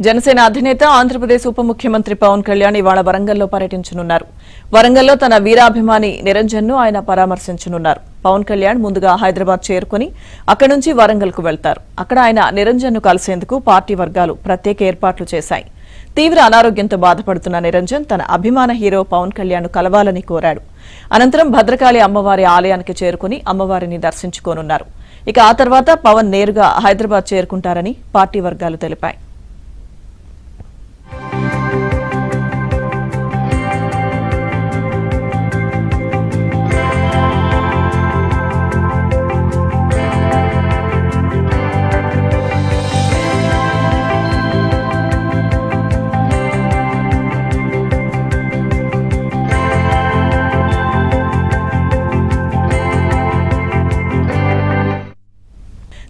జనసేన అధినేత ఆంధ్రప్రదేశ్ ఉప ముఖ్యమంత్రి పవన్ కళ్యాణ్ ఇవాళ వరంగల్లో పర్యటించనున్నారు. వరంగల్లో తన వీరాభిమాని నిరంజన్ ను ఆయన పరామర్శించనున్నారు. పవన్ కళ్యాణ్ ముందుగా హైదరాబాద్ చేరుకుని అక్కడి నుంచి వరంగల్ కు వెళ్తారు. అక్కడ ఆయన నిరంజన్ ను కలిసేందుకు పార్టీ వర్గాలు ప్రత్యేక ఏర్పాట్లు చేశాయి. తీవ్ర అనారోగ్యంతో బాధపడుతున్న నిరంజన్ తన అభిమాన హీరో పవన్ కళ్యాణ్ ను కలవాలని కోరాడు. అనంతరం భద్రకాళి అమ్మవారి ఆలయానికి చేరుకుని అమ్మవారిని దర్శించుకోనున్నారు. ఇక ఆ తర్వాత పవన్ నేరుగా హైదరాబాద్ చేరుకుంటారని పార్టీ వర్గాలు తెలిపాయి.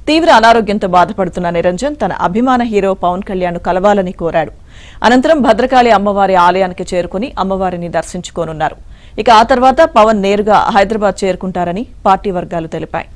తీవ్ర అనారోగ్యంతో బాధపడుతున్న నిరంజన్ తన అభిమాన హీరో పవన్ కళ్యాణ్ ను కలవాలని కోరాడు. అనంతరం భద్రకాళి అమ్మవారి ఆలయానికి చేరుకుని అమ్మవారిని దర్శించుకోనున్నారు. ఇక ఆ తర్వాత పవన్ నేరుగా హైదరాబాద్ చేరుకుంటారని పార్టీ వర్గాలు తెలిపాయి.